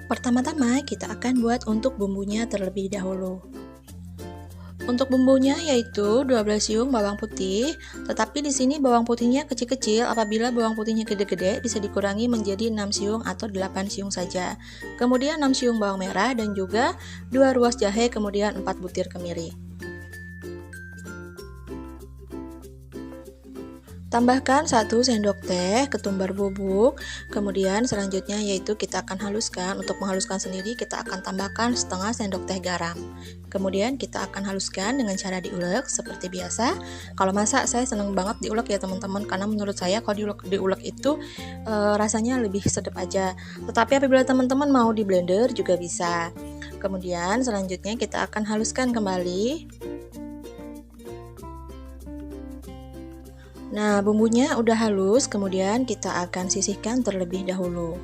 Pertama-tama kita akan buat untuk bumbunya terlebih dahulu. Untuk bumbunya yaitu 12 siung bawang putih, tetapi di sini bawang putihnya kecil-kecil. Apabila bawang putihnya gede-gede bisa dikurangi menjadi 6 siung atau 8 siung saja. Kemudian 6 siung bawang merah dan juga 2 ruas jahe, kemudian 4 butir kemiri. Tambahkan 1 sendok teh ketumbar bubuk. Kemudian selanjutnya yaitu kita akan haluskan. Untuk menghaluskan sendiri kita akan tambahkan setengah sendok teh garam. Kemudian kita akan haluskan dengan cara diulek seperti biasa. Kalau masak saya senang banget diulek ya teman-teman, karena menurut saya kalau diulek itu rasanya lebih sedap aja. Tetapi apabila teman-teman mau di blender juga bisa. Kemudian selanjutnya kita akan haluskan kembali. Nah, bumbunya udah halus, kemudian kita akan sisihkan terlebih dahulu.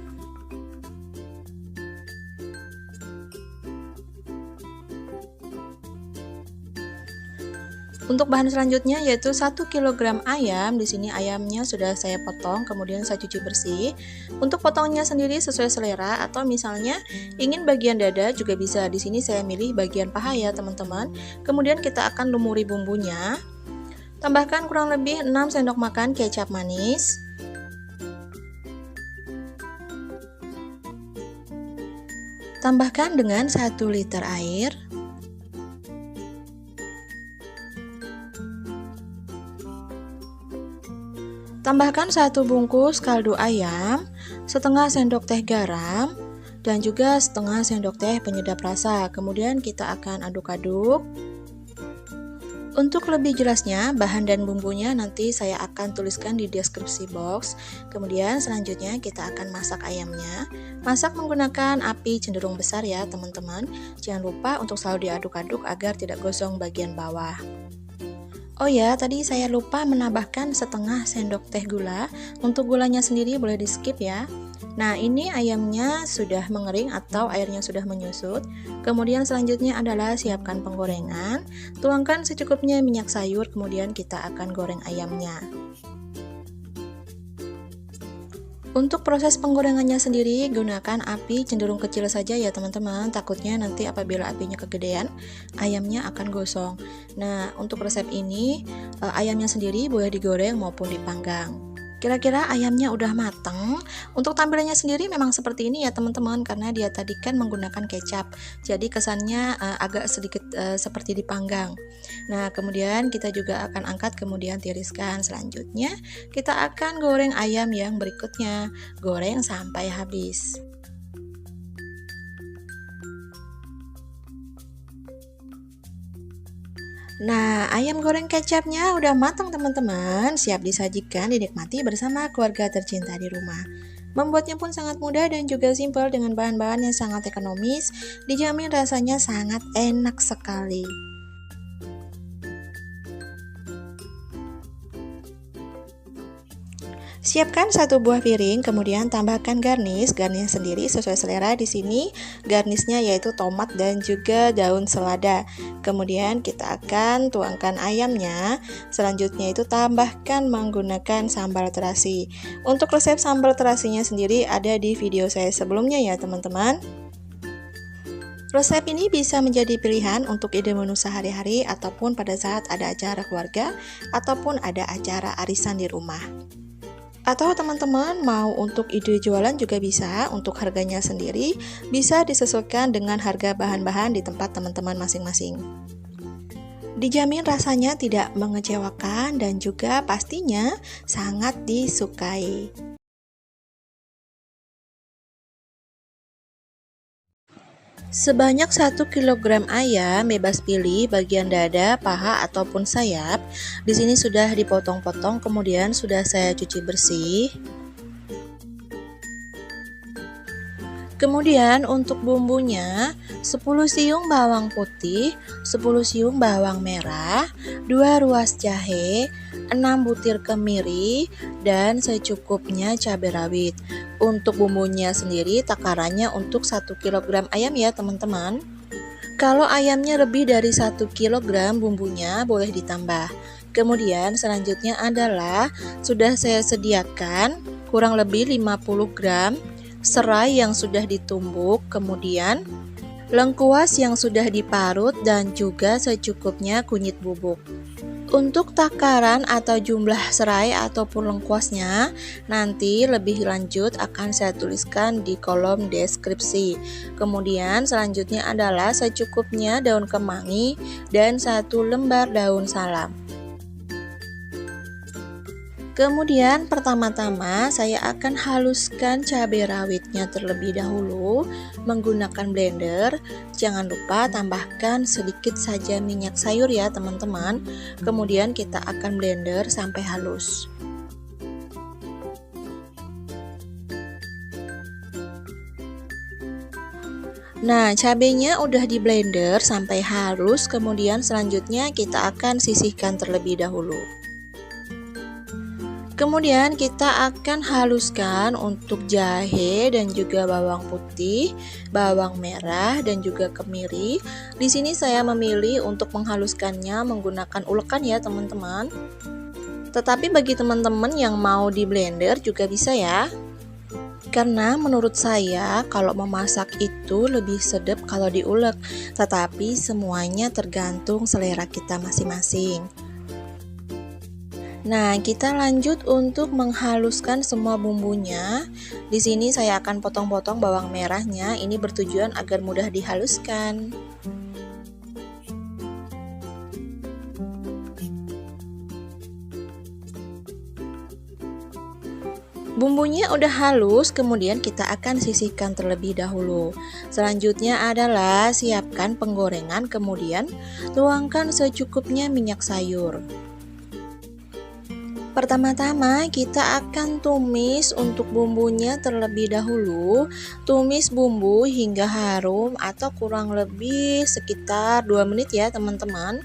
Untuk bahan selanjutnya yaitu 1 kg ayam. Di sini ayamnya sudah saya potong, kemudian saya cuci bersih. Untuk potongnya sendiri sesuai selera, atau misalnya ingin bagian dada juga bisa. Di sini saya milih bagian paha ya, teman-teman. Kemudian kita akan lumuri bumbunya. Tambahkan kurang lebih 6 sendok makan kecap manis. Tambahkan dengan 1 liter air. Tambahkan 1 bungkus kaldu ayam, setengah sendok teh garam, dan juga setengah sendok teh penyedap rasa. Kemudian kita akan aduk-aduk. Untuk lebih jelasnya, bahan dan bumbunya nanti saya akan tuliskan di deskripsi box. Kemudian selanjutnya kita akan masak ayamnya. Masak menggunakan api cenderung besar ya teman-teman. Jangan lupa untuk selalu diaduk-aduk agar tidak gosong bagian bawah. Oh ya, tadi saya lupa menambahkan setengah sendok teh gula. Untuk gulanya sendiri boleh di skip ya. Nah, ini ayamnya sudah mengering atau airnya sudah menyusut. Kemudian selanjutnya adalah siapkan penggorengan. Tuangkan secukupnya minyak sayur, kemudian kita akan goreng ayamnya. Untuk proses penggorengannya sendiri, gunakan api cenderung kecil saja ya teman-teman. Takutnya nanti apabila apinya kegedean, ayamnya akan gosong. Nah, untuk resep ini, ayamnya sendiri boleh digoreng maupun dipanggang. Kira-kira ayamnya udah mateng. Untuk tampilannya sendiri memang seperti ini ya teman-teman, karena dia tadi kan menggunakan kecap, jadi kesannya agak sedikit seperti dipanggang. Nah, kemudian kita juga akan angkat kemudian tiriskan. Selanjutnya kita akan goreng ayam yang berikutnya, goreng sampai habis. Nah, ayam goreng kecapnya udah matang teman-teman, siap disajikan dinikmati bersama keluarga tercinta di rumah. Membuatnya pun sangat mudah dan juga simpel dengan bahan-bahan yang sangat ekonomis, dijamin rasanya sangat enak sekali. Siapkan 1 buah piring, kemudian tambahkan garnish. Garnish sendiri sesuai selera. Di sini garnishnya yaitu tomat dan juga daun selada. Kemudian kita akan tuangkan ayamnya. Selanjutnya itu tambahkan menggunakan sambal terasi. Untuk resep sambal terasinya sendiri ada di video saya sebelumnya ya teman-teman. Resep ini bisa menjadi pilihan untuk ide menu sehari-hari ataupun pada saat ada acara keluarga ataupun ada acara arisan di rumah. Atau teman-teman mau untuk ide jualan juga bisa. Untuk harganya sendiri bisa disesuaikan dengan harga bahan-bahan di tempat teman-teman masing-masing. Dijamin rasanya tidak mengecewakan dan juga pastinya sangat disukai. Sebanyak 1 kg ayam, bebas pilih bagian dada, paha ataupun sayap. Di sini sudah dipotong-potong, kemudian sudah saya cuci bersih. Kemudian untuk bumbunya 10 siung bawang putih, 10 siung bawang merah, 2 ruas jahe, 6 butir kemiri, dan secukupnya cabai rawit. Untuk bumbunya sendiri takarannya untuk 1 kg ayam ya teman-teman. Kalau ayamnya lebih dari 1 kg bumbunya boleh ditambah. Kemudian selanjutnya adalah sudah saya sediakan kurang lebih 50 gram serai yang sudah ditumbuk, kemudian lengkuas yang sudah diparut, dan juga secukupnya kunyit bubuk. Untuk takaran atau jumlah serai ataupun lengkuasnya nanti lebih lanjut akan saya tuliskan di kolom deskripsi. Kemudian selanjutnya adalah secukupnya daun kemangi dan 1 lembar daun salam. Kemudian pertama-tama saya akan haluskan cabai rawitnya terlebih dahulu menggunakan blender. Jangan lupa tambahkan sedikit saja minyak sayur ya teman-teman. Kemudian kita akan blender sampai halus. Nah, cabenya udah di blender sampai halus, kemudian selanjutnya kita akan sisihkan terlebih dahulu. Kemudian kita akan haluskan untuk jahe dan juga bawang putih, bawang merah dan juga kemiri. Di sini saya memilih untuk menghaluskannya menggunakan ulekan ya teman-teman. Tetapi bagi teman-teman yang mau di blender juga bisa ya. Karena menurut saya kalau memasak itu lebih sedap kalau diulek, tetapi semuanya tergantung selera kita masing-masing. Nah, kita lanjut untuk menghaluskan semua bumbunya. Di sini saya akan potong-potong bawang merahnya. Ini bertujuan agar mudah dihaluskan. Bumbunya udah halus, kemudian kita akan sisihkan terlebih dahulu. Selanjutnya adalah siapkan penggorengan, kemudian tuangkan secukupnya minyak sayur. Pertama-tama kita akan tumis untuk bumbunya terlebih dahulu. Tumis bumbu hingga harum atau kurang lebih sekitar 2 menit ya teman-teman.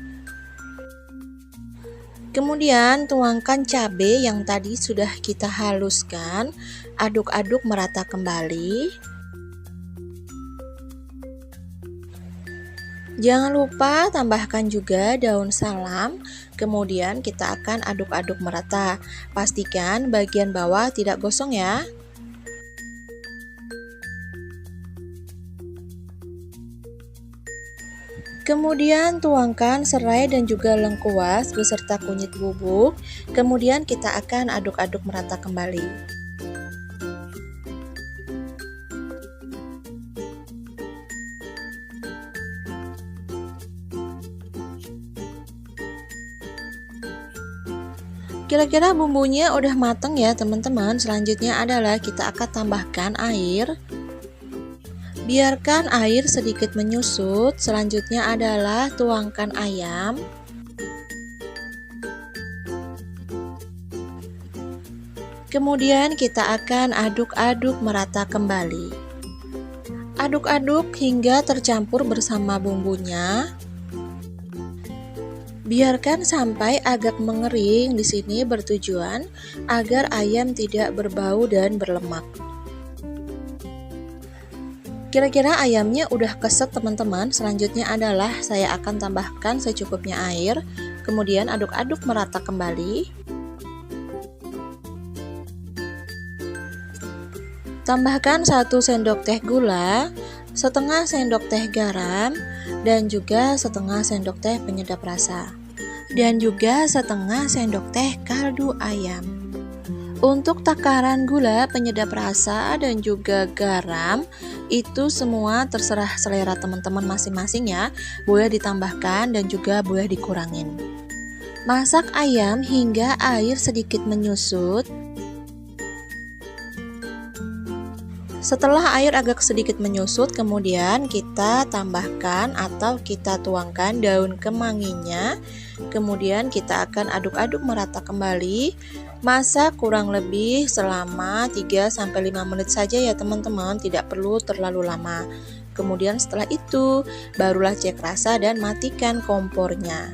Kemudian tuangkan cabai yang tadi sudah kita haluskan. Aduk-aduk merata kembali. Jangan lupa tambahkan juga daun salam. Kemudian kita akan aduk-aduk merata. Pastikan bagian bawah tidak gosong ya. Kemudian tuangkan serai dan juga lengkuas beserta kunyit bubuk. Kemudian kita akan aduk-aduk merata kembali. Kira-kira bumbunya udah mateng ya teman-teman. Selanjutnya adalah kita akan tambahkan air. Biarkan air sedikit menyusut. Selanjutnya adalah tuangkan ayam. Kemudian kita akan aduk-aduk merata kembali. Aduk-aduk hingga tercampur bersama bumbunya. Biarkan sampai agak mengering. Di sini bertujuan agar ayam tidak berbau dan berlemak. Kira-kira ayamnya udah keset teman-teman. Selanjutnya adalah saya akan tambahkan secukupnya air. Kemudian aduk-aduk merata kembali. Tambahkan 1 sendok teh gula, setengah sendok teh garam, dan juga setengah sendok teh penyedap rasa. Dan juga setengah sendok teh kaldu ayam. Untuk takaran gula, penyedap rasa, dan juga garam itu semua terserah selera teman-teman masing-masing ya. Boleh ditambahkan dan juga boleh dikurangin. Masak ayam hingga air sedikit menyusut. Setelah air agak sedikit menyusut, kemudian kita tambahkan atau kita tuangkan daun kemanginya. Kemudian kita akan aduk-aduk merata kembali. Masak kurang lebih selama 3-5 menit saja ya teman-teman, tidak perlu terlalu lama. Kemudian setelah itu barulah cek rasa dan matikan kompornya.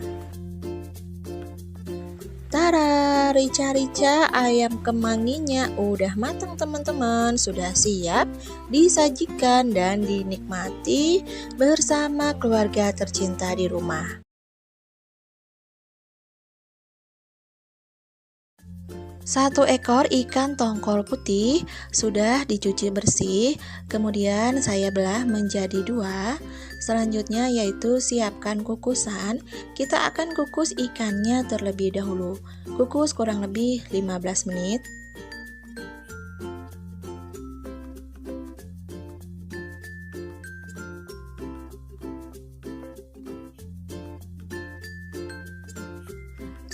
Tara, rica-rica ayam kemanginya udah matang teman-teman, sudah siap disajikan dan dinikmati bersama keluarga tercinta di rumah. 1 ekor ikan tongkol putih sudah dicuci bersih, kemudian saya belah menjadi 2. Selanjutnya yaitu siapkan kukusan. Kita akan kukus ikannya terlebih dahulu. Kukus kurang lebih 15 menit.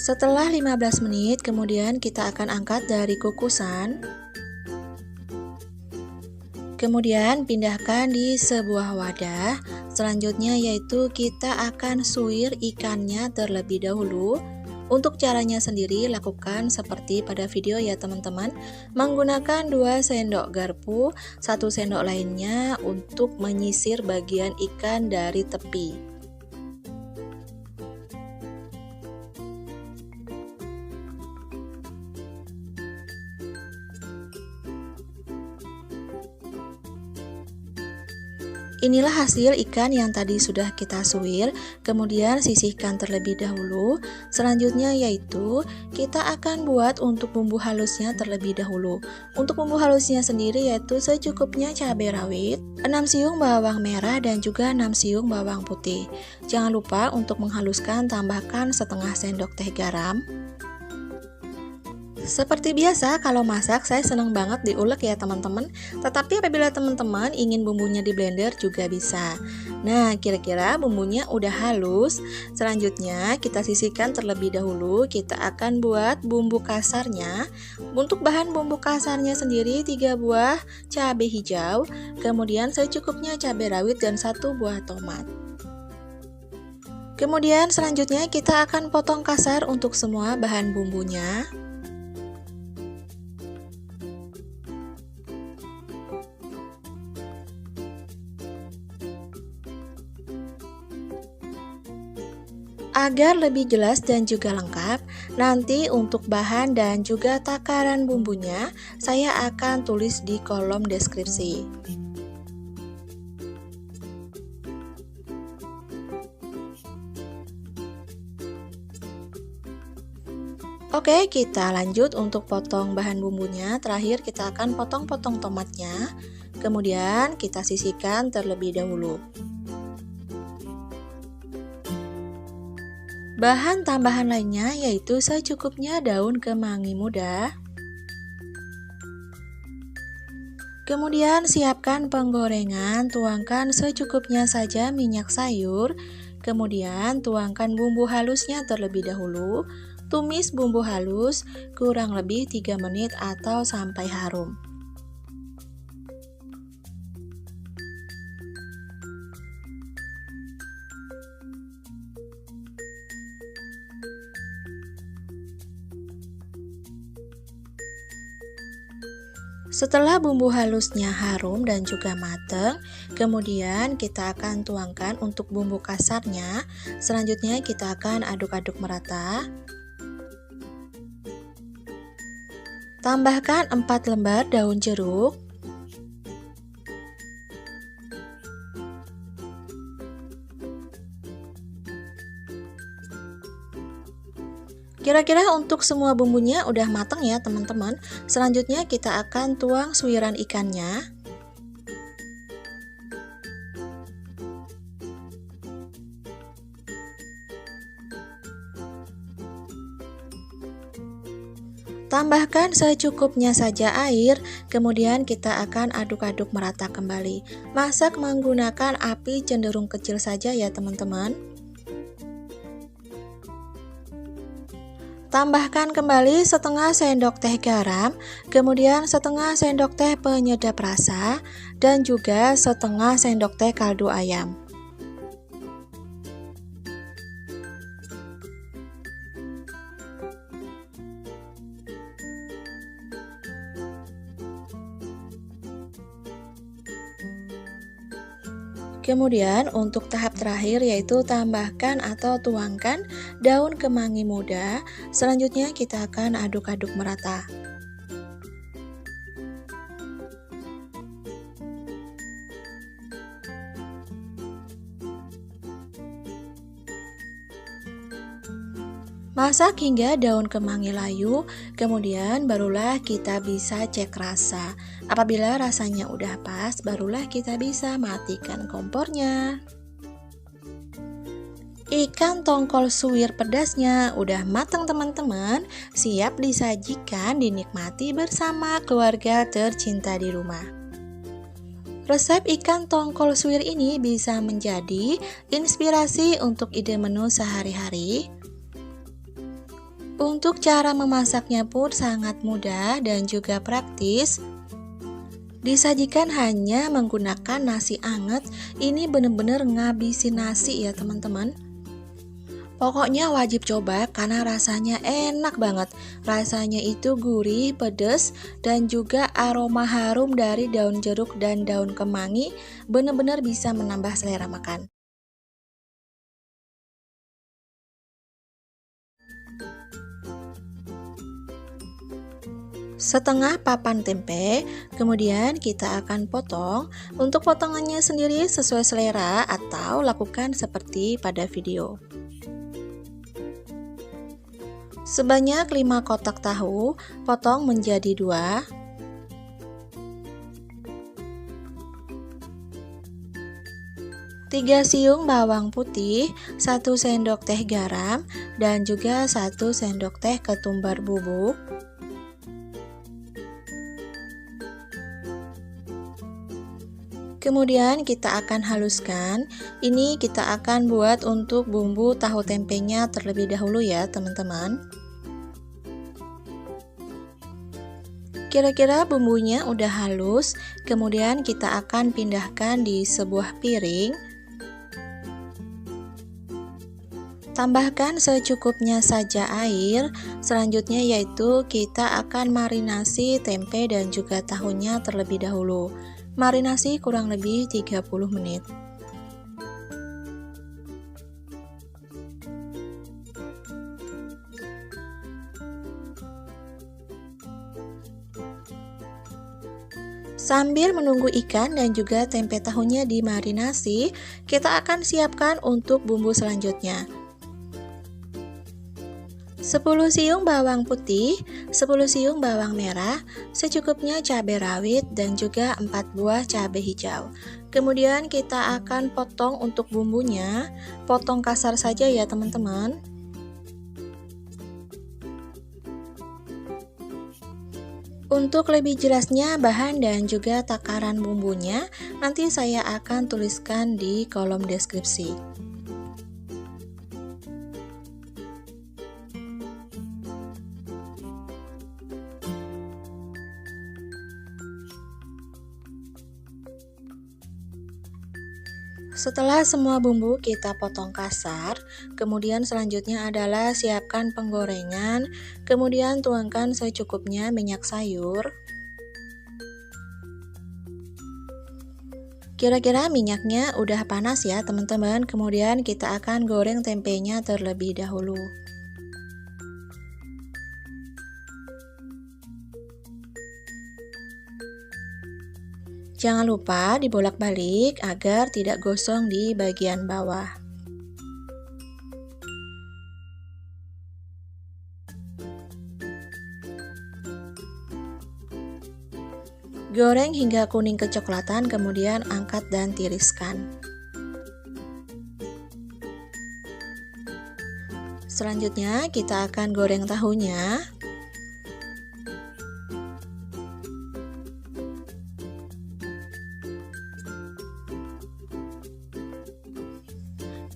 Setelah 15 menit, kemudian kita akan angkat dari kukusan. Kemudian pindahkan di sebuah wadah. Selanjutnya yaitu kita akan suwir ikannya terlebih dahulu. Untuk caranya sendiri lakukan seperti pada video ya teman-teman. Menggunakan 2 sendok garpu, 1 sendok lainnya untuk menyisir bagian ikan dari tepi. Inilah hasil ikan yang tadi sudah kita suwir, kemudian sisihkan terlebih dahulu. Selanjutnya yaitu kita akan buat untuk bumbu halusnya terlebih dahulu. Untuk bumbu halusnya sendiri yaitu secukupnya cabai rawit, 6 siung bawang merah dan juga 6 siung bawang putih. Jangan lupa untuk menghaluskan tambahkan setengah sendok teh garam. Seperti biasa, kalau masak saya senang banget diulek ya teman-teman. Tetapi apabila teman-teman ingin bumbunya di blender juga bisa. Nah, kira-kira bumbunya udah halus. Selanjutnya kita sisihkan terlebih dahulu. Kita akan buat bumbu kasarnya. Untuk bahan bumbu kasarnya sendiri 3 buah cabai hijau, kemudian secukupnya cabai rawit dan 1 buah tomat. Kemudian selanjutnya kita akan potong kasar untuk semua bahan bumbunya. Agar lebih jelas dan juga lengkap, nanti untuk bahan dan juga takaran bumbunya saya akan tulis di kolom deskripsi. Oke, kita lanjut untuk potong bahan bumbunya. Terakhir kita akan potong-potong tomatnya. Kemudian kita sisihkan terlebih dahulu. Bahan tambahan lainnya yaitu secukupnya daun kemangi muda. Kemudian siapkan penggorengan, tuangkan secukupnya saja minyak sayur. Kemudian tuangkan bumbu halusnya terlebih dahulu. Tumis bumbu halus kurang lebih 3 menit atau sampai harum. Setelah bumbu halusnya harum dan juga mateng, kemudian kita akan tuangkan untuk bumbu kasarnya. Selanjutnya kita akan aduk-aduk merata. Tambahkan 4 lembar daun jeruk. Kira-kira untuk semua bumbunya udah matang ya teman-teman. Selanjutnya kita akan tuang suiran ikannya. Tambahkan secukupnya saja air, kemudian kita akan aduk-aduk merata kembali. Masak menggunakan api cenderung kecil saja ya teman-teman. Tambahkan kembali setengah sendok teh garam, kemudian setengah sendok teh penyedap rasa, dan juga setengah sendok teh kaldu ayam. Kemudian untuk tahap terakhir yaitu tambahkan atau tuangkan daun kemangi muda. Selanjutnya kita akan aduk-aduk merata. Masak hingga daun kemangi layu, kemudian barulah kita bisa cek rasa. Apabila rasanya udah pas, barulah kita bisa matikan kompornya. Ikan tongkol suwir pedasnya udah matang teman-teman, siap disajikan dinikmati bersama keluarga tercinta di rumah. Resep ikan tongkol suwir ini bisa menjadi inspirasi untuk ide menu sehari-hari. Untuk cara memasaknya pun sangat mudah dan juga praktis. Disajikan hanya menggunakan nasi anget, ini bener-bener ngabisin nasi ya teman-teman. Pokoknya wajib coba karena rasanya enak banget. Rasanya itu gurih, pedas, dan juga aroma harum dari daun jeruk dan daun kemangi bener-bener bisa menambah selera makan. Setengah papan tempe, kemudian kita akan potong. Untuk potongannya sendiri sesuai selera atau lakukan seperti pada video. Sebanyak 5 kotak tahu, potong menjadi 2. Tiga siung bawang putih, 1 sendok teh garam, dan juga 1 sendok teh ketumbar bubuk. Kemudian kita akan haluskan. Ini kita akan buat untuk bumbu tahu tempenya terlebih dahulu ya teman-teman. Kira-kira bumbunya udah halus, kemudian kita akan pindahkan di sebuah piring. Tambahkan secukupnya saja air. Selanjutnya yaitu kita akan marinasi tempe dan juga tahunya terlebih dahulu. Marinasi kurang lebih 30 menit. Sambil menunggu ikan dan juga tempe tahunya dimarinasi, kita akan siapkan untuk bumbu selanjutnya. 10 siung bawang putih, 10 siung bawang merah, secukupnya cabai rawit dan juga 4 buah cabai hijau. Kemudian kita akan potong untuk bumbunya, potong kasar saja ya teman-teman. Untuk lebih jelasnya bahan dan juga takaran bumbunya, nanti saya akan tuliskan di kolom deskripsi. Setelah semua bumbu kita potong kasar, kemudian selanjutnya adalah siapkan penggorengan, kemudian tuangkan secukupnya minyak sayur. Kira-kira minyaknya udah panas ya teman-teman, kemudian kita akan goreng tempenya terlebih dahulu. Jangan lupa dibolak-balik agar tidak gosong di bagian bawah. Goreng hingga kuning kecoklatan, kemudian angkat dan tiriskan. Selanjutnya kita akan goreng tahunya.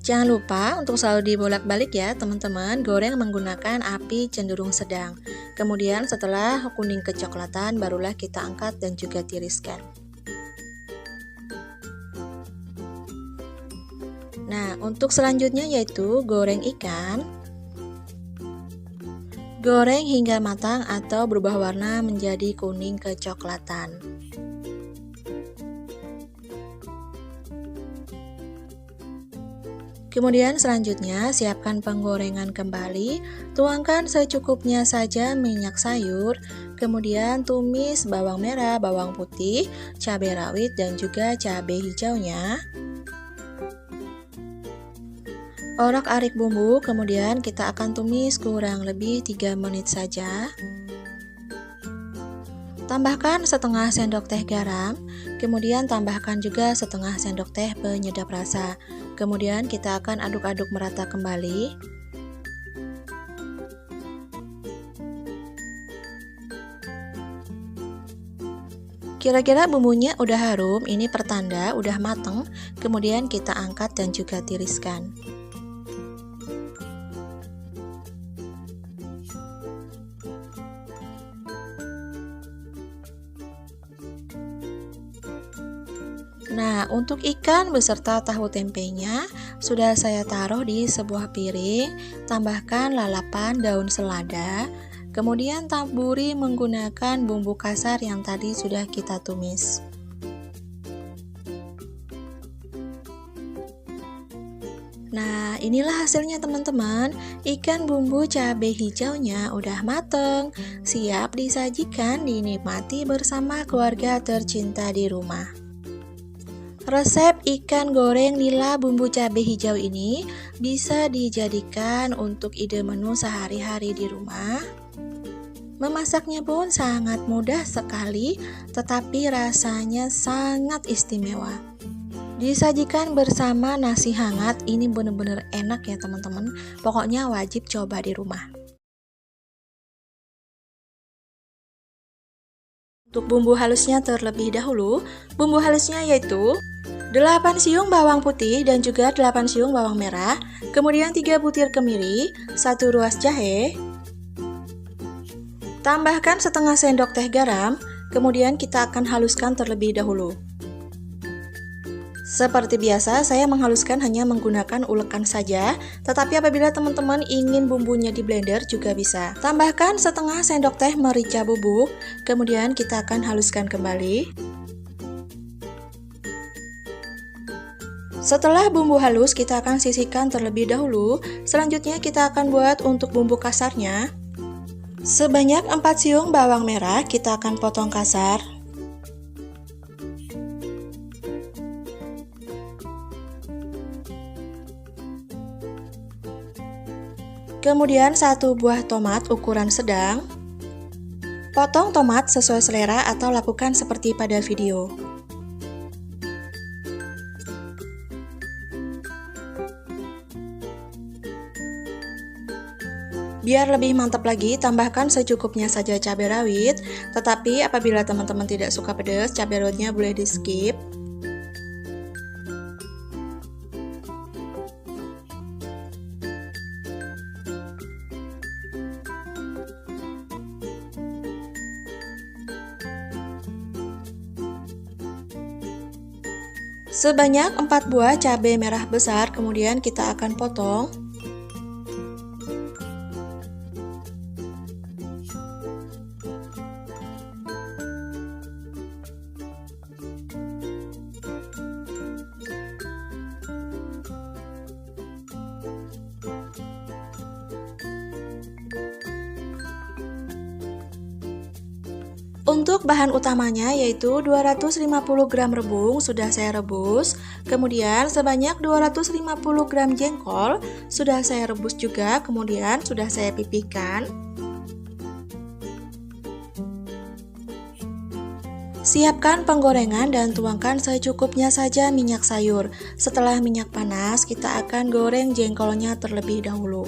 Jangan lupa untuk selalu dibolak-balik ya teman-teman, goreng menggunakan api cenderung sedang. Kemudian setelah kuning kecoklatan barulah kita angkat dan juga tiriskan. Nah, untuk selanjutnya yaitu goreng ikan. Goreng hingga matang atau berubah warna menjadi kuning kecoklatan. Kemudian selanjutnya siapkan penggorengan kembali, tuangkan secukupnya saja minyak sayur, kemudian tumis bawang merah, bawang putih, cabai rawit dan juga cabai hijaunya. Orak-arik bumbu, kemudian kita akan tumis kurang lebih 3 menit saja. Tambahkan setengah sendok teh garam, kemudian tambahkan juga setengah sendok teh penyedap rasa. Kemudian kita akan aduk-aduk merata kembali. Kira-kira bumbunya udah harum, ini pertanda udah mateng. Kemudian kita angkat dan juga tiriskan. Nah, untuk ikan beserta tahu tempenya sudah saya taruh di sebuah piring. Tambahkan lalapan daun selada, kemudian taburi menggunakan bumbu kasar yang tadi sudah kita tumis. Nah, inilah hasilnya teman-teman. Ikan bumbu cabai hijaunya udah mateng, siap disajikan dinikmati bersama keluarga tercinta di rumah. Resep ikan goreng nila bumbu cabai hijau ini bisa dijadikan untuk ide menu sehari-hari di rumah. Memasaknya pun sangat mudah sekali, tetapi rasanya sangat istimewa. Disajikan bersama nasi hangat, ini bener-bener enak ya teman-teman. Pokoknya wajib coba di rumah. Untuk bumbu halusnya terlebih dahulu, bumbu halusnya yaitu 8 siung bawang putih dan juga 8 siung bawang merah, kemudian 3 butir kemiri, 1 ruas jahe, tambahkan setengah sendok teh garam, kemudian kita akan haluskan terlebih dahulu. Seperti biasa, saya menghaluskan hanya menggunakan ulekan saja, tetapi apabila teman-teman ingin bumbunya di blender juga bisa. Tambahkan setengah sendok teh merica bubuk, kemudian kita akan haluskan kembali. Setelah bumbu halus, kita akan sisihkan terlebih dahulu. Selanjutnya kita akan buat untuk bumbu kasarnya. Sebanyak 4 siung bawang merah, kita akan potong kasar. Kemudian 1 buah tomat ukuran sedang. Potong tomat sesuai selera atau lakukan seperti pada video. Biar lebih mantap lagi, tambahkan secukupnya saja cabai rawit. Tetapi apabila teman-teman tidak suka pedas, cabai rawitnya boleh di skip. Sebanyak 4 buah cabai merah besar, kemudian kita akan potong. Untuk bahan utamanya yaitu 250 gram rebung sudah saya rebus, kemudian sebanyak 250 gram jengkol sudah saya rebus juga, kemudian sudah saya pipihkan. Siapkan penggorengan dan tuangkan secukupnya saja minyak sayur. Setelah minyak panas, kita akan goreng jengkolnya terlebih dahulu.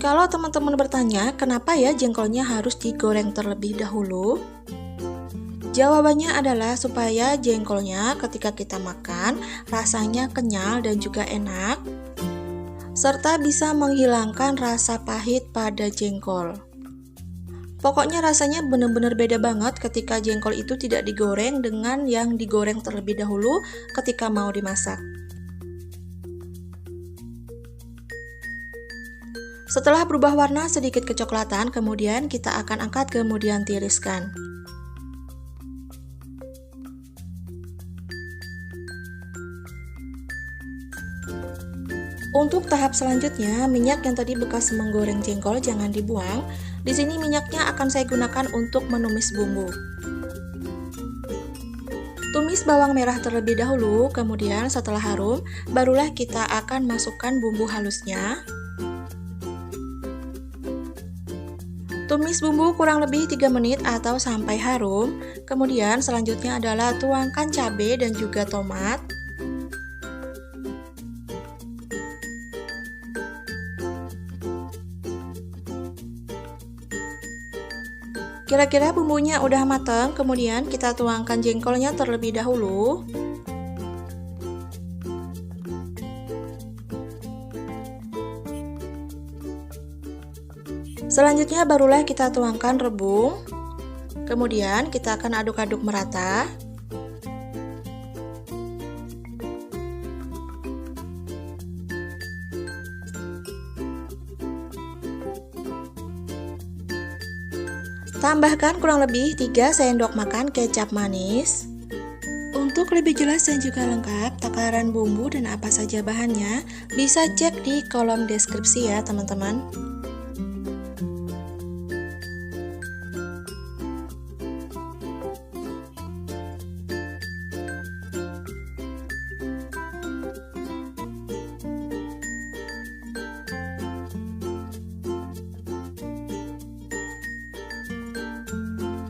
Kalau teman-teman bertanya, kenapa ya jengkolnya harus digoreng terlebih dahulu? Jawabannya adalah supaya jengkolnya ketika kita makan rasanya kenyal dan juga enak, serta bisa menghilangkan rasa pahit pada jengkol. Pokoknya rasanya benar-benar beda banget ketika jengkol itu tidak digoreng dengan yang digoreng terlebih dahulu ketika mau dimasak. Setelah berubah warna sedikit kecoklatan, kemudian kita akan angkat kemudian tiriskan. Untuk tahap selanjutnya, minyak yang tadi bekas menggoreng jengkol jangan dibuang. Di sini minyaknya akan saya gunakan untuk menumis bumbu. Tumis bawang merah terlebih dahulu, kemudian setelah harum, barulah kita akan masukkan bumbu halusnya. Tumis bumbu kurang lebih 3 menit atau sampai harum. Kemudian selanjutnya adalah tuangkan cabai dan juga tomat. Kira-kira bumbunya udah matang, kemudian kita tuangkan jengkolnya terlebih dahulu. Selanjutnya barulah kita tuangkan rebung. Kemudian kita akan aduk-aduk merata. Tambahkan kurang lebih 3 sendok makan kecap manis. Untuk lebih jelas dan juga lengkap takaran bumbu dan apa saja bahannya, bisa cek di kolom deskripsi ya teman-teman.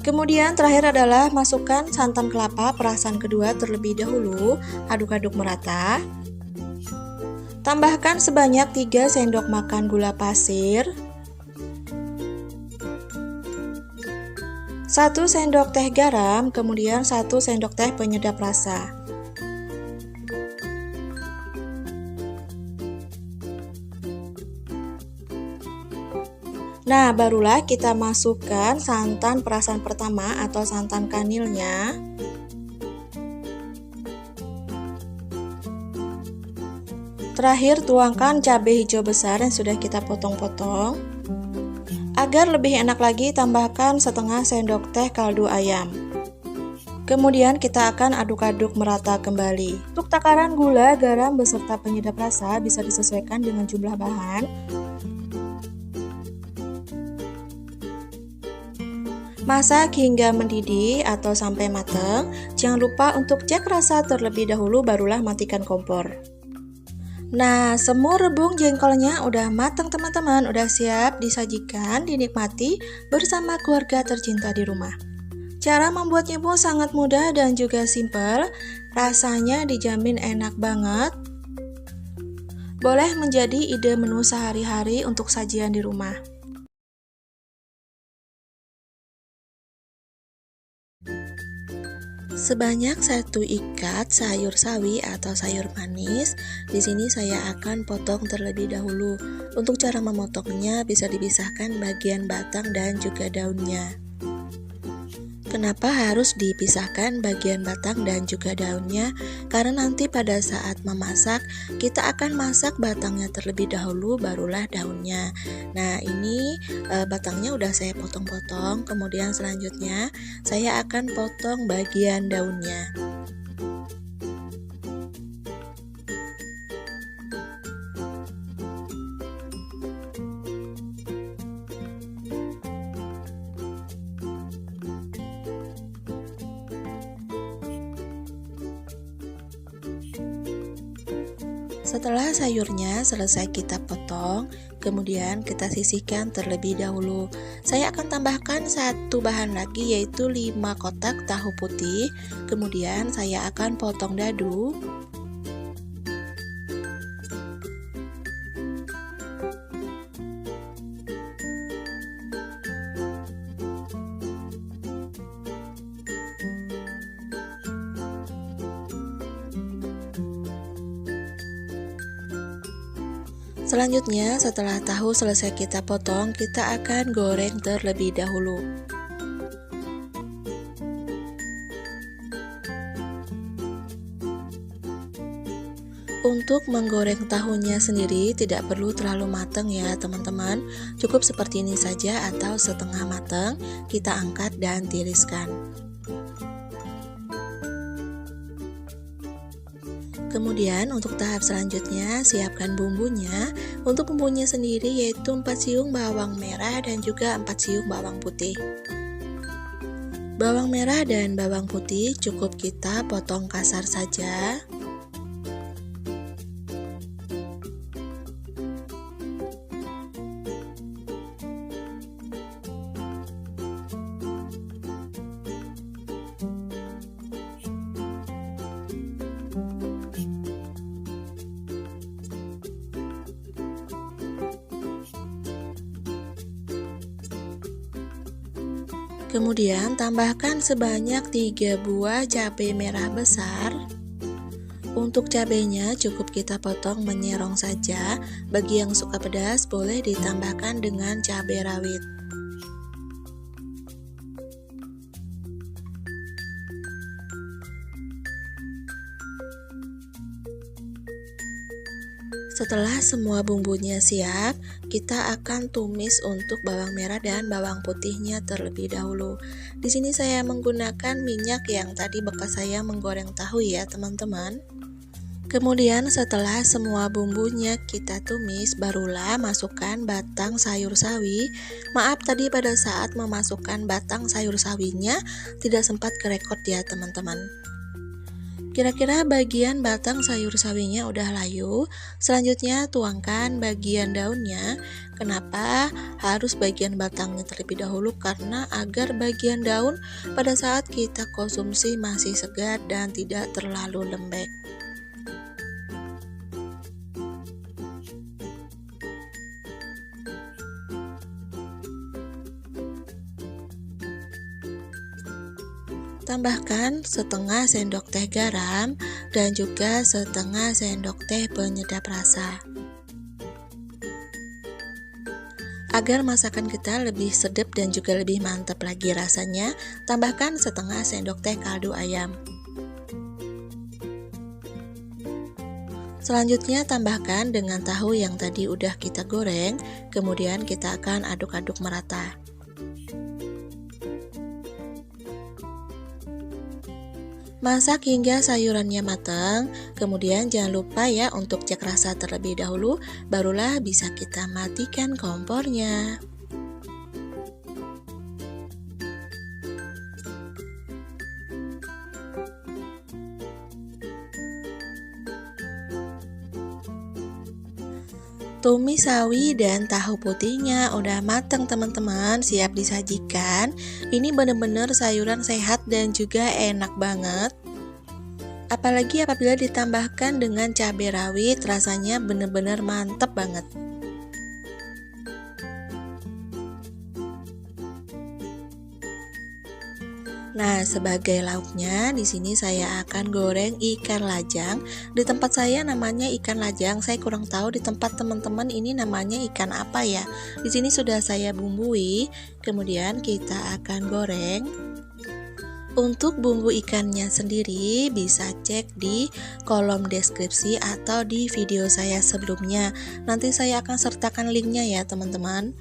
Kemudian terakhir adalah masukkan santan kelapa perasan kedua terlebih dahulu, aduk-aduk merata. Tambahkan sebanyak 3 sendok makan gula pasir, 1 sendok teh garam, kemudian 1 sendok teh penyedap rasa. Nah, barulah kita masukkan santan perasan pertama atau santan kanilnya. Terakhir, tuangkan cabai hijau besar yang sudah kita potong-potong. Agar lebih enak lagi, tambahkan setengah sendok teh kaldu ayam. Kemudian kita akan aduk-aduk merata kembali. Untuk takaran gula, garam beserta penyedap rasa bisa disesuaikan dengan jumlah bahan. Masak hingga mendidih atau sampai matang. Jangan lupa untuk cek rasa terlebih dahulu, barulah matikan kompor. Nah, semur rebung jengkolnya udah matang teman-teman, udah siap disajikan, dinikmati bersama keluarga tercinta di rumah. Cara membuatnya pun sangat mudah dan juga simple. Rasanya dijamin enak banget. Boleh menjadi ide menu sehari-hari untuk sajian di rumah. Sebanyak 1 ikat sayur sawi atau sayur manis. Di sini saya akan potong terlebih dahulu. Untuk cara memotongnya bisa dipisahkan bagian batang dan juga daunnya. Kenapa harus dipisahkan bagian batang dan juga daunnya? Karena nanti pada saat memasak, kita akan masak batangnya terlebih dahulu, barulah daunnya. Nah, ini batangnya udah saya potong-potong, kemudian selanjutnya saya akan potong bagian daunnya. Setelah sayurnya selesai kita potong, kemudian kita sisihkan terlebih dahulu. Saya akan tambahkan satu bahan lagi, yaitu 5 kotak tahu putih. Kemudian saya akan potong dadu. Selanjutnya, setelah tahu selesai kita potong, kita akan goreng terlebih dahulu. Untuk menggoreng tahunya sendiri tidak perlu terlalu matang ya teman-teman. Cukup seperti ini saja atau setengah matang. Kita angkat dan tiriskan. Kemudian untuk tahap selanjutnya siapkan bumbunya. Untuk bumbunya sendiri yaitu 4 siung bawang merah dan juga 4 siung bawang putih. Bawang merah dan bawang putih cukup kita potong kasar saja. Kemudian tambahkan sebanyak 3 buah cabai merah besar. Untuk cabainya cukup kita potong menyerong saja. Bagi yang suka pedas boleh ditambahkan dengan cabai rawit. Setelah semua bumbunya siap, kita akan tumis untuk bawang merah dan bawang putihnya terlebih dahulu. Di sini saya menggunakan minyak yang tadi bekas saya menggoreng tahu ya, teman-teman. Kemudian setelah semua bumbunya kita tumis, barulah masukkan batang sayur sawi. Maaf tadi pada saat memasukkan batang sayur sawinya tidak sempat kerekod ya, teman-teman. Kira-kira bagian batang sayur sawinya udah layu. Selanjutnya tuangkan bagian daunnya. Kenapa harus bagian batangnya terlebih dahulu? Karena agar bagian daun pada saat kita konsumsi masih segar dan tidak terlalu lembek. Tambahkan setengah sendok teh garam dan juga setengah sendok teh penyedap rasa. Agar masakan kita lebih sedap dan juga lebih mantap lagi rasanya, tambahkan setengah sendok teh kaldu ayam. Selanjutnya tambahkan dengan tahu yang tadi udah kita goreng, kemudian kita akan aduk-aduk merata. Masak hingga sayurannya matang, kemudian jangan lupa ya untuk cek rasa terlebih dahulu, barulah bisa kita matikan kompornya. Tumis sawi dan tahu putihnya udah matang teman-teman, siap disajikan. Ini bener-bener sayuran sehat dan juga enak banget. Apalagi apabila ditambahkan dengan cabai rawit, rasanya bener-bener mantep banget. Nah, sebagai lauknya di sini saya akan goreng ikan lajang. Di tempat saya namanya ikan lajang, saya kurang tahu di tempat teman-teman ini namanya ikan apa ya. Di sini sudah saya bumbui, kemudian kita akan goreng. Untuk bumbu ikannya sendiri bisa cek di kolom deskripsi atau di video saya sebelumnya. Nanti saya akan sertakan linknya ya teman-teman.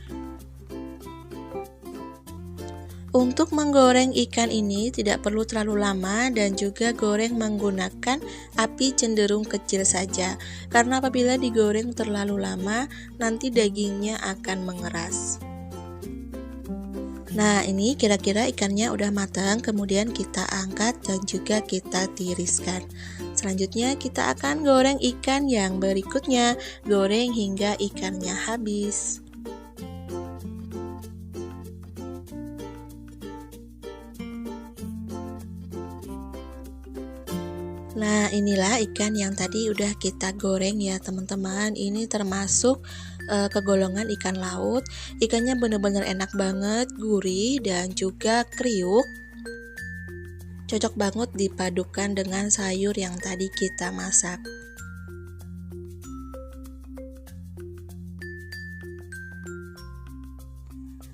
Untuk menggoreng ikan ini tidak perlu terlalu lama dan juga goreng menggunakan api cenderung kecil saja. Karena apabila digoreng terlalu lama nanti dagingnya akan mengeras. Nah, ini kira-kira ikannya udah matang, kemudian kita angkat dan juga kita tiriskan. Selanjutnya kita akan goreng ikan yang berikutnya, goreng hingga ikannya habis. Nah, inilah ikan yang tadi udah kita goreng ya teman-teman. Ini termasuk kegolongan ikan laut. Ikannya bener-bener enak banget, gurih dan juga kriuk. Cocok banget dipadukan dengan sayur yang tadi kita masak.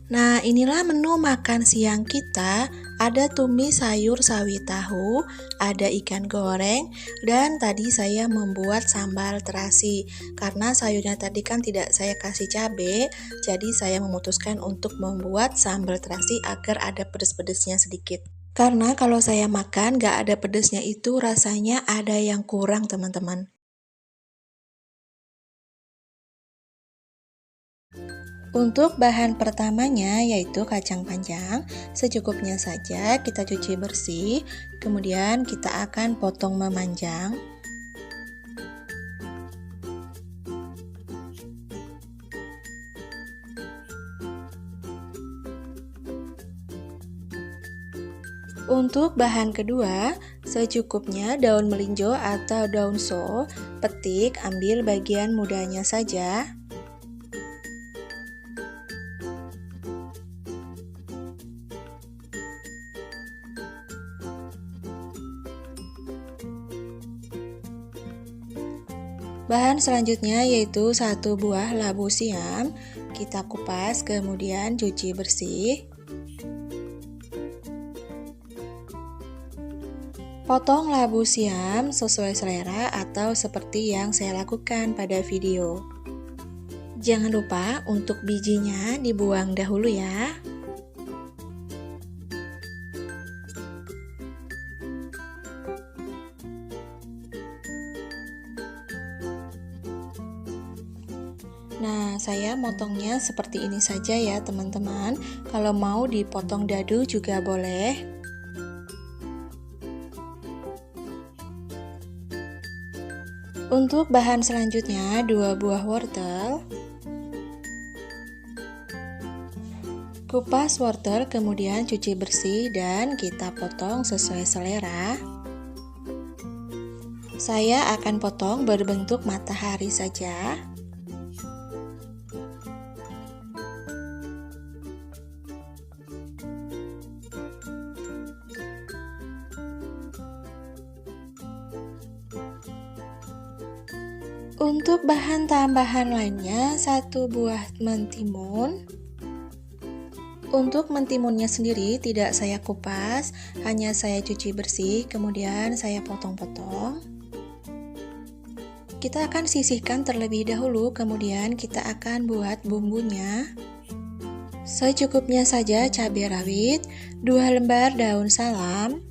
Nah, inilah menu makan siang kita. Ada tumis sayur sawi tahu, ada ikan goreng, dan tadi saya membuat sambal terasi. Karena sayurnya tadi kan tidak saya kasih cabai, jadi saya memutuskan untuk membuat sambal terasi agar ada pedes-pedesnya sedikit. Karena kalau saya makan gak ada pedesnya itu rasanya ada yang kurang teman-teman. Untuk bahan pertamanya yaitu kacang panjang, secukupnya saja kita cuci bersih, kemudian kita akan potong memanjang. Untuk bahan kedua, secukupnya daun melinjo atau daun so, petik, ambil bagian mudanya saja. Bahan selanjutnya yaitu 1 buah labu siam, kita kupas kemudian cuci bersih. Potong labu siam sesuai selera atau seperti yang saya lakukan pada video. Jangan lupa untuk bijinya dibuang dahulu ya. Nah, saya motongnya seperti ini saja ya teman-teman. Kalau mau dipotong dadu juga boleh. Untuk bahan selanjutnya 2 buah wortel. Kupas wortel kemudian cuci bersih dan kita potong sesuai selera. Saya akan potong berbentuk matahari saja. Untuk bahan tambahan lainnya 1 buah mentimun. Untuk mentimunnya sendiri tidak saya kupas, hanya saya cuci bersih, kemudian saya potong-potong. Kita akan sisihkan terlebih dahulu, kemudian kita akan buat bumbunya. Secukupnya saja cabai rawit, 2 lembar daun salam,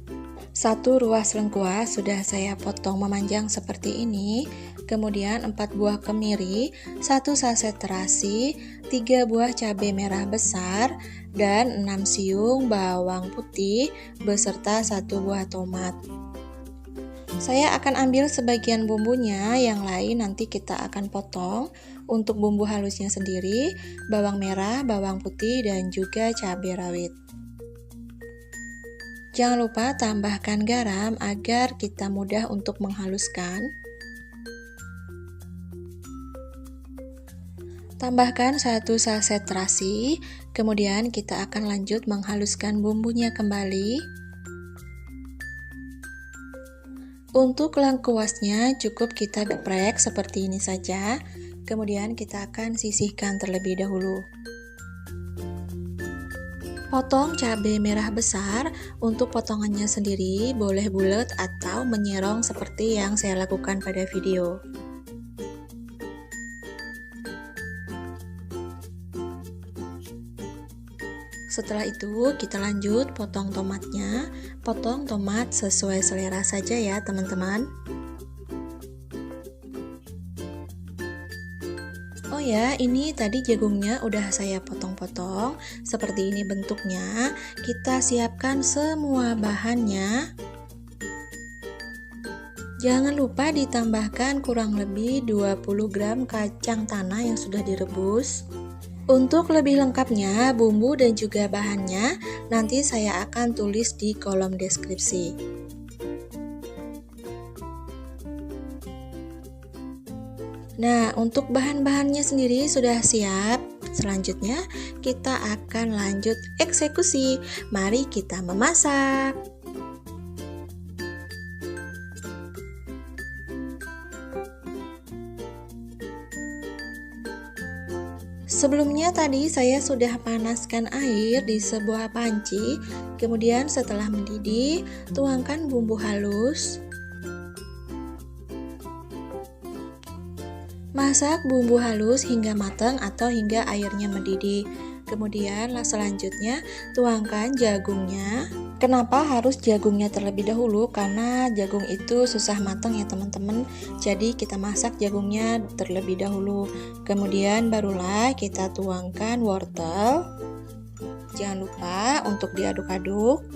1 ruas lengkuas sudah saya potong memanjang seperti ini. Kemudian 4 buah kemiri, 1 saset terasi, 3 buah cabai merah besar, dan 6 siung bawang putih beserta 1 buah tomat. Saya akan ambil sebagian bumbunya, yang lain nanti kita akan potong. Untuk bumbu halusnya sendiri, bawang merah, bawang putih, dan juga cabai rawit. Jangan lupa tambahkan garam agar kita mudah untuk menghaluskan. Tambahkan 1 saset terasi, kemudian kita akan lanjut menghaluskan bumbunya kembali. Untuk lengkuasnya cukup kita geprek seperti ini saja, kemudian kita akan sisihkan terlebih dahulu. Potong cabai merah besar, untuk potongannya sendiri boleh bulat atau menyerong seperti yang saya lakukan pada video. Setelah itu kita lanjut potong tomatnya. Potong tomat sesuai selera saja ya teman-teman. Oh ya, ini tadi jagungnya udah saya potong-potong. Seperti ini bentuknya. Kita siapkan semua bahannya. Jangan lupa ditambahkan kurang lebih 20 gram kacang tanah yang sudah direbus. Untuk lebih lengkapnya, bumbu dan juga bahannya nanti saya akan tulis di kolom deskripsi. Nah, untuk bahan-bahannya sendiri sudah siap. Selanjutnya, kita akan lanjut eksekusi. Mari kita memasak. Sebelumnya tadi saya sudah panaskan air di sebuah panci, kemudian setelah mendidih, tuangkan bumbu halus. Masak bumbu halus hingga matang atau hingga airnya mendidih. Kemudian selanjutnya tuangkan jagungnya. Kenapa harus jagungnya terlebih dahulu? Karena jagung itu susah matang ya teman-teman. Jadi kita masak jagungnya terlebih dahulu. Kemudian barulah kita tuangkan wortel. Jangan lupa untuk diaduk-aduk.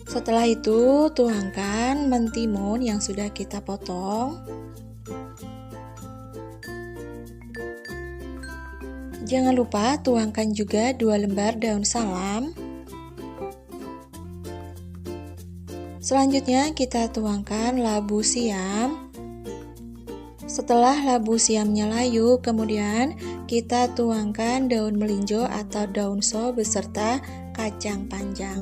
Setelah itu tuangkan mentimun yang sudah kita potong. Jangan lupa tuangkan juga 2 lembar daun salam. Selanjutnya kita tuangkan labu siam. Setelah labu siamnya layu, kemudian kita tuangkan daun melinjo atau daun so beserta kacang panjang.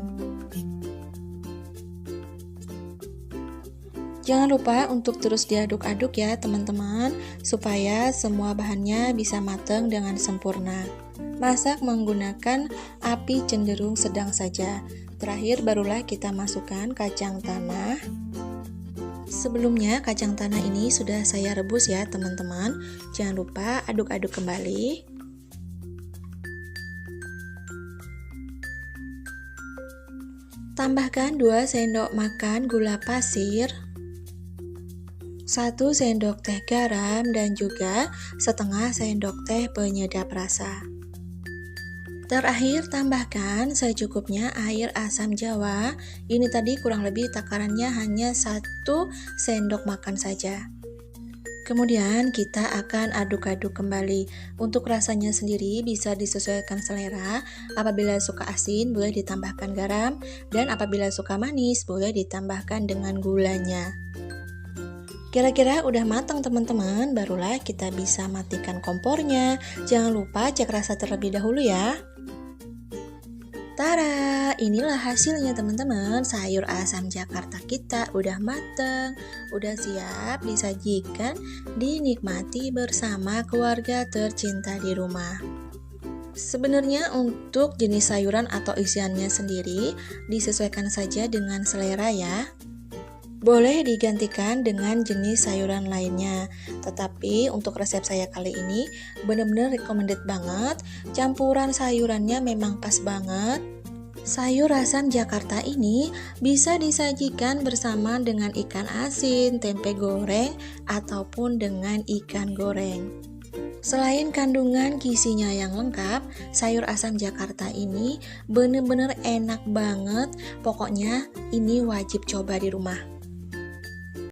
Jangan lupa untuk terus diaduk-aduk ya teman-teman, supaya semua bahannya bisa matang dengan sempurna. Masak menggunakan api cenderung sedang saja. Terakhir barulah kita masukkan kacang tanah. Sebelumnya kacang tanah ini sudah saya rebus ya teman-teman. Jangan lupa aduk-aduk kembali. Tambahkan 2 sendok makan gula pasir, 1 sendok teh garam, dan juga setengah sendok teh penyedap rasa. Terakhir tambahkan secukupnya air asam jawa. Ini tadi kurang lebih takarannya hanya 1 sendok makan saja. Kemudian kita akan aduk-aduk kembali. Untuk rasanya sendiri bisa disesuaikan selera. Apabila suka asin boleh ditambahkan garam, dan apabila suka manis boleh ditambahkan dengan gulanya. Kira-kira udah matang teman-teman, barulah kita bisa matikan kompornya. Jangan lupa cek rasa terlebih dahulu ya. Tara, inilah hasilnya teman-teman. Sayur asam Jakarta kita udah mateng, udah siap disajikan, dinikmati bersama keluarga tercinta di rumah. Sebenarnya untuk jenis sayuran atau isiannya sendiri disesuaikan saja dengan selera ya. Boleh digantikan dengan jenis sayuran lainnya. Tetapi untuk resep saya kali ini benar-benar recommended banget. Campuran sayurannya memang pas banget. Sayur asam Jakarta ini bisa disajikan bersama dengan ikan asin, tempe goreng, ataupun dengan ikan goreng. Selain kandungan gizinya yang lengkap, sayur asam Jakarta ini benar-benar enak banget. Pokoknya ini wajib coba di rumah.